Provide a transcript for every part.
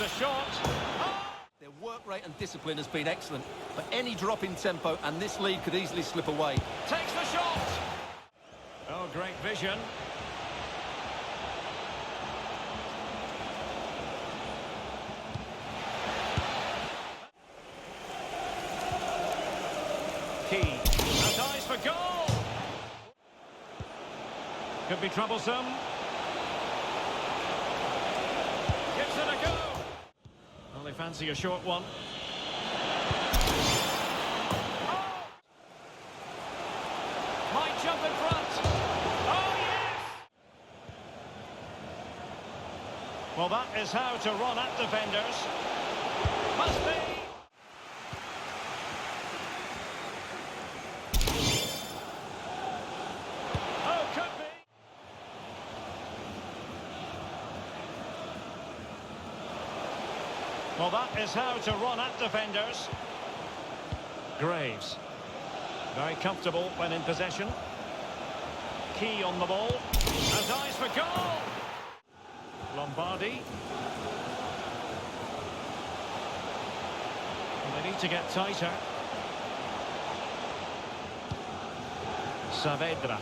a shot. Oh! Their work rate and discipline has been excellent, but any drop in tempo and this lead could easily slip away. Takes the shot. Oh, great vision. Key. Has eyes for goal. Could be troublesome. Gives it a go. Well, they fancy a short one. Oh! Might jump in front. Oh, yes! Well, that is how to run at defenders. Must be. Oh, could be. Well, that is how to run at defenders. Graves. Very comfortable when in possession. Key on the ball. Has eyes for goal. Lombardi. Well, they need to get tighter. Saavedra.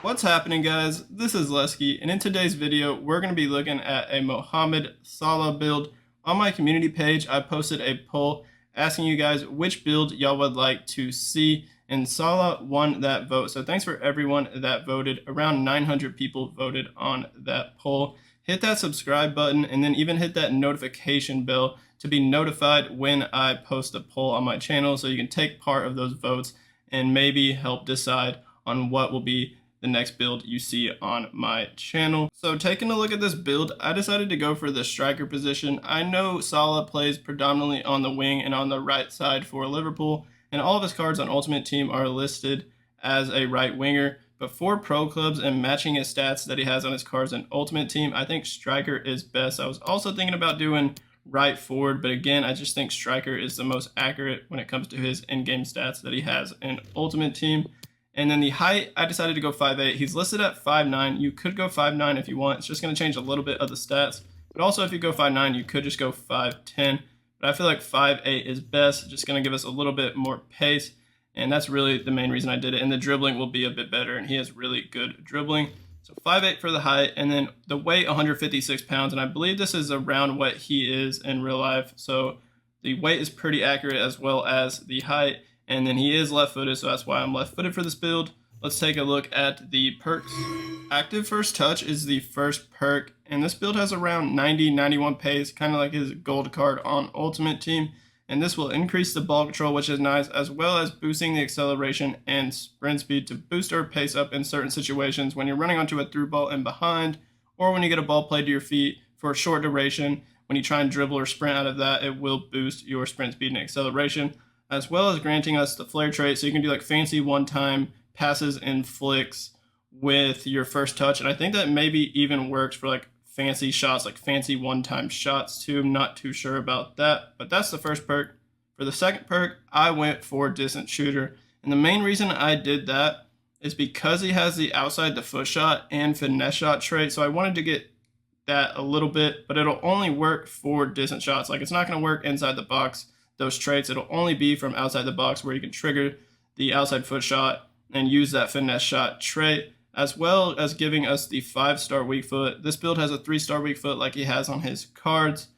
What's happening, guys? This is Lesky, and in today's video we're going to be looking at a Mohamed Salah build. On my community page I posted a poll asking you guys which build y'all would like to see, and Salah won that vote. So thanks for everyone that voted. Around 900 people voted on that poll. Hit that subscribe button and then even hit that notification bell to be notified when I post a poll on my channel, so you can take part of those votes and maybe help decide on what will be the next build you see on my channel. So taking a look at this build, I decided to go for the striker position. I know Salah plays predominantly on the wing and on the right side for Liverpool, and all of his cards on Ultimate Team are listed as a right winger, but for pro clubs and matching his stats that he has on his cards on Ultimate Team, I think striker is best. I was also thinking about doing right forward, but again, I just think striker is the most accurate when it comes to his in-game stats that he has in Ultimate Team. And then the height, I decided to go 5'8". He's listed at 5'9". You could go 5'9" if you want. It's just going to change a little bit of the stats. But also, if you go 5'9", you could just go 5'10". But I feel like 5'8" is best. Just going to give us a little bit more pace. And that's really the main reason I did it. And the dribbling will be a bit better. And he has really good dribbling. So 5'8" for the height. And then the weight, 156 pounds. And I believe this is around what he is in real life. So the weight is pretty accurate as well as the height. And then he is left-footed, so that's why I'm left-footed for this build. Let's take a look at the perks. Active first touch is the first perk, and this build has around 90-91 pace, kind of like his gold card on Ultimate Team. And this will increase the ball control, which is nice, as well as boosting the acceleration and sprint speed to boost our pace up in certain situations when you're running onto a through ball and behind, or when you get a ball played to your feet for a short duration. When you try and dribble or sprint out of that, it will boost your sprint speed and acceleration, as well as granting us the flare trait, so you can do like fancy one-time passes and flicks with your first touch. And I think that maybe even works for like fancy shots, like fancy one-time shots too. I'm not too sure about that, but that's the first perk. For the second perk, I went for distant shooter. And the main reason I did that is because he has the outside the foot shot and finesse shot trait. So I wanted to get that a little bit, but it'll only work for distant shots. Like, it's not going to work inside the box. Those traits, it'll only be from outside the box, where you can trigger the outside foot shot and use that finesse shot trait, as well as giving us the 5-star weak foot. This build has a 3-star weak foot like he has on his cards,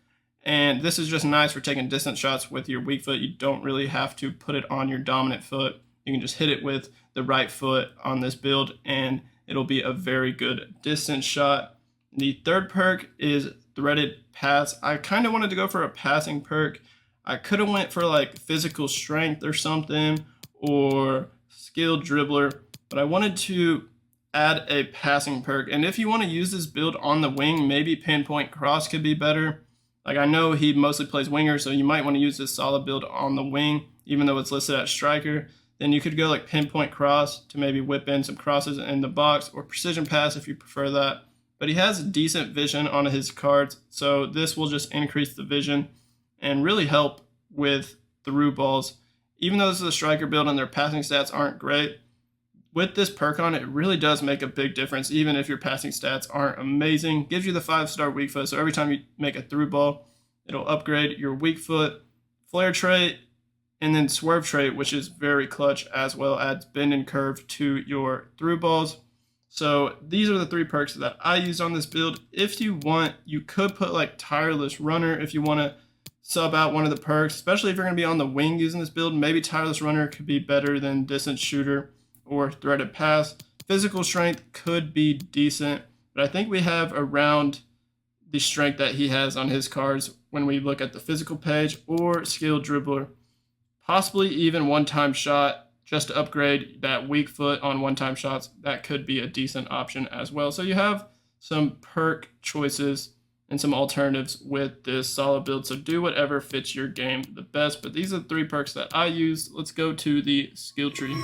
and this is just nice for taking distance shots with your weak foot. You don't really have to put it on your dominant foot. You can just hit it with the right foot on this build, and it'll be a very good distance shot. The third perk is threaded pass. I kind of wanted to go for a passing perk. I could have went for like physical strength or something, or skilled dribbler, but I wanted to add a passing perk. And if you want to use this build on the wing, maybe pinpoint cross could be better. Like, I know he mostly plays winger, so you might want to use this Salah build on the wing, even though it's listed at striker. Then you could go like pinpoint cross to maybe whip in some crosses in the box, or precision pass if you prefer that. But he has decent vision on his cards, so this will just increase the vision and really help with through balls. Even though this is a striker build and their passing stats aren't great, with this perk on, it really does make a big difference, even if your passing stats aren't amazing. Gives you the 5-star weak foot, so every time you make a through ball, it'll upgrade your weak foot, flare trait, and then swerve trait, which is very clutch, as well as bend and curve to your through balls. So these are the 3 perks that I used on this build. If you want, you could put like tireless runner if you want to sub out one of the perks, especially if you're going to be on the wing using this build. Maybe tireless runner could be better than distance shooter or threaded pass. Physical strength could be decent, but I think we have around the strength that he has on his cards when we look at the physical page, or skilled dribbler. Possibly even one-time shot, just to upgrade that weak foot on one-time shots. That could be a decent option as well. So you have some perk choices and some alternatives with this Salah build. So do whatever fits your game the best. But these are the 3 perks that I used. Let's go to the skill tree.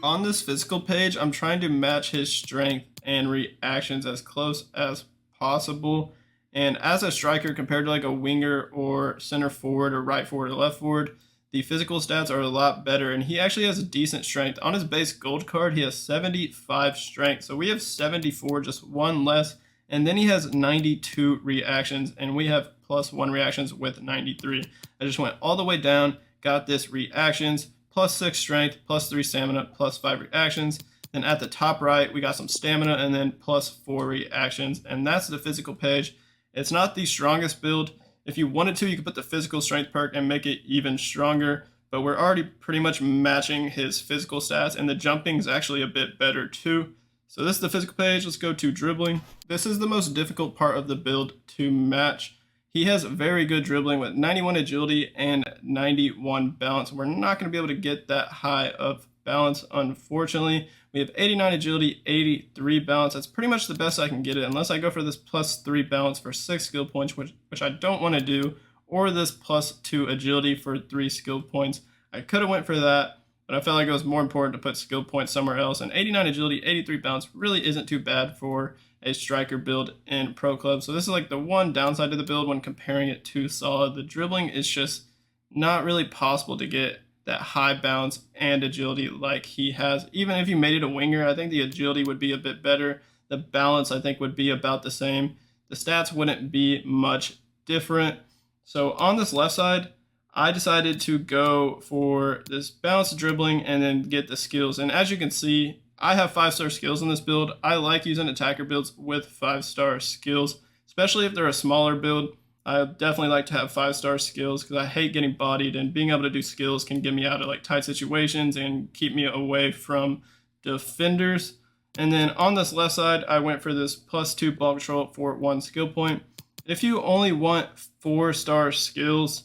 On this physical page, I'm trying to match his strength and reactions as close as possible. And as a striker, compared to like a winger or center forward or right forward or left forward, the physical stats are a lot better, and he actually has a decent strength. On his base gold card, he has 75 strength, so we have 74, just 1 less, and then he has 92 reactions, and we have +1 reactions with 93. I just went all the way down, got this reactions, +6 strength, +3 stamina, +5 reactions. Then at the top right, we got some stamina, and then +4 reactions, and that's the physical page. It's not the strongest build. If you wanted to, you could put the physical strength perk and make it even stronger, but we're already pretty much matching his physical stats, and the jumping is actually a bit better too. So this is the physical page. Let's go to dribbling. This is the most difficult part of the build to match. He has very good dribbling with 91 agility and 91 balance. We're not going to be able to get that high of balance, unfortunately. We have 89 agility, 83 balance. That's pretty much the best I can get it, unless I go for this +3 balance for 6 skill points, which I don't want to do, or this +2 agility for 3 skill points. I could have went for that, but I felt like it was more important to put skill points somewhere else. And 89 agility, 83 balance really isn't too bad for a striker build in Pro Club. So this is like the one downside to the build when comparing it to Salah. The dribbling is just not really possible to get that high bounce and agility like he has. Even if you made it a winger, I think the agility would be a bit better. The balance, I think, would be about the same. The stats wouldn't be much different. So on this left side, I decided to go for this balance dribbling and then get the skills. And as you can see, I have 5-star skills in this build. I like using attacker builds with 5-star skills, especially if they're a smaller build. I definitely like to have 5-star skills because I hate getting bodied, and being able to do skills can get me out of like tight situations and keep me away from defenders. And then on this left side, I went for this +2 ball control for 1 skill point. If you only want 4-star skills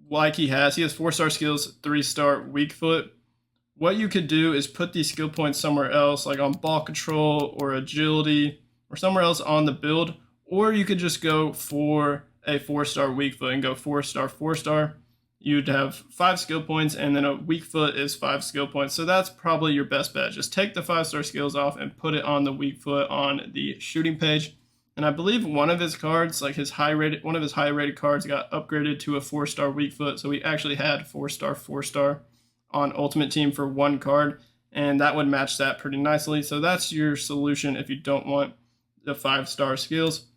like he has 4-star skills, 3-star weak foot. What you could do is put these skill points somewhere else, like on ball control or agility or somewhere else on the build, or you could just go for a 4-star weak foot and go 4-star, 4-star. You'd have 5 skill points, and then a weak foot is 5 skill points. So that's probably your best bet. Just take the 5-star skills off and put it on the weak foot on the shooting page. And I believe one of his cards, like one of his high rated cards, got upgraded to a 4-star weak foot. So we actually had 4-star, 4-star on Ultimate Team for 1 card, and that would match that pretty nicely. So that's your solution if you don't want the 5-star skills.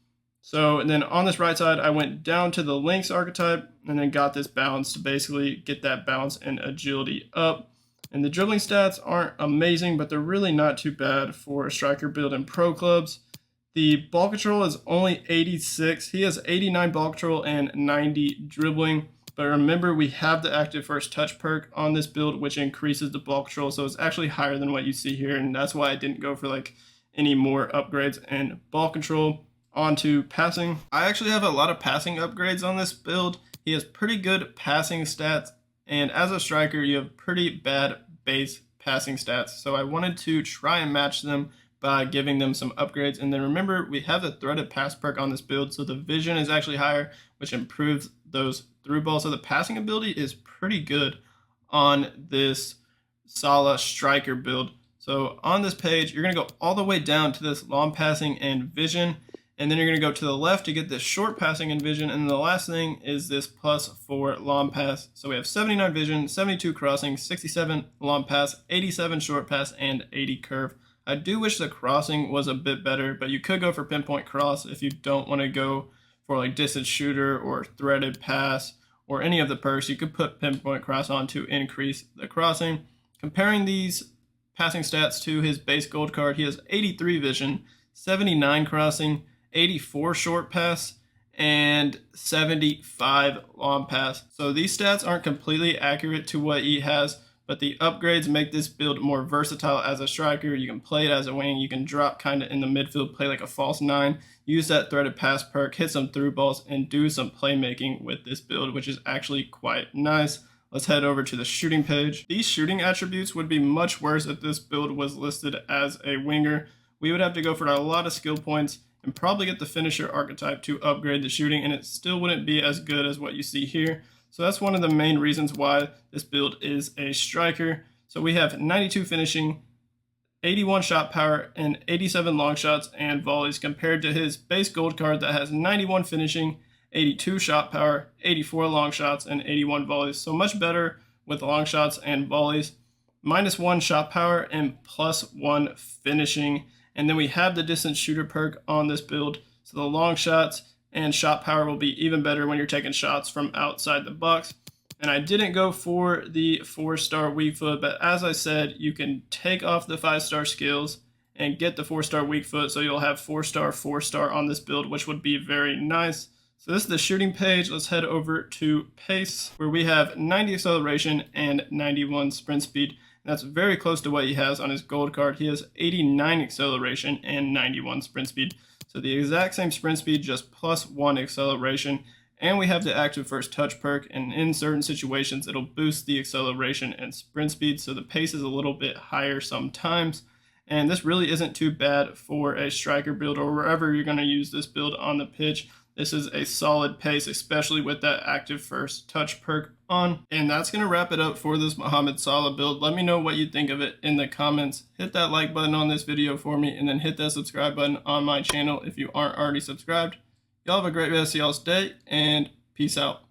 So, and then on this right side, I went down to the Lynx archetype and then got this balance to basically get that balance and agility up. And the dribbling stats aren't amazing, but they're really not too bad for a striker build in pro clubs. The ball control is only 86. He has 89 ball control and 90 dribbling. But remember, we have the active first touch perk on this build, which increases the ball control. So it's actually higher than what you see here. And that's why I didn't go for like any more upgrades in ball control. On to passing. I actually have a lot of passing upgrades on this build. He has pretty good passing stats. And as a striker, you have pretty bad base passing stats. So I wanted to try and match them by giving them some upgrades. And then remember, we have the threaded pass perk on this build. So the vision is actually higher, which improves those through balls. So the passing ability is pretty good on this Salah striker build. So on this page, you're going to go all the way down to this long passing and vision. And then you're going to go to the left to get this short passing and vision. And the last thing is this +4 long pass. So we have 79 vision, 72 crossing, 67 long pass, 87 short pass, and 80 curve. I do wish the crossing was a bit better, but you could go for pinpoint cross if you don't want to go for like distance shooter or threaded pass or any of the perks. You could put pinpoint cross on to increase the crossing. Comparing these passing stats to his base gold card, he has 83 vision, 79 crossing, 84 short pass, and 75 long pass. So these stats aren't completely accurate to what he has, but the upgrades make this build more versatile as a striker. You can play it as a wing, you can drop kind of in the midfield, play like a false 9, use that threaded pass perk, hit some through balls, and do some playmaking with this build, which is actually quite nice. Let's head over to the shooting page. These shooting attributes would be much worse if this build was listed as a winger. We would have to go for a lot of skill points and probably get the finisher archetype to upgrade the shooting, and it still wouldn't be as good as what you see here. So that's one of the main reasons why this build is a striker. So we have 92 finishing, 81 shot power, and 87 long shots and volleys compared to his base gold card that has 91 finishing, 82 shot power, 84 long shots, and 81 volleys. So much better with long shots and volleys. -1 shot power and +1 finishing. And then we have the distance shooter perk on this build. So the long shots and shot power will be even better when you're taking shots from outside the box. And I didn't go for the 4-star weak foot, but as I said, you can take off the 5-star skills and get the 4-star weak foot, so you'll have 4-star, 4-star on this build, which would be very nice. So this is the shooting page. Let's head over to pace, where we have 90 acceleration and 91 sprint speed. That's very close to what he has on his gold card. He has 89 acceleration and 91 sprint speed. So the exact same sprint speed, just +1 acceleration. And we have the active first touch perk, and in certain situations, it'll boost the acceleration and sprint speed. So the pace is a little bit higher sometimes. And this really isn't too bad for a striker build or wherever you're going to use this build on the pitch. This is a solid pace, especially with that active first touch perk on. And that's going to wrap it up for this Mohamed Salah build. Let me know what you think of it in the comments. Hit that like button on this video for me, and then hit that subscribe button on my channel if you aren't already subscribed. Y'all have a great rest of y'all's day, and peace out.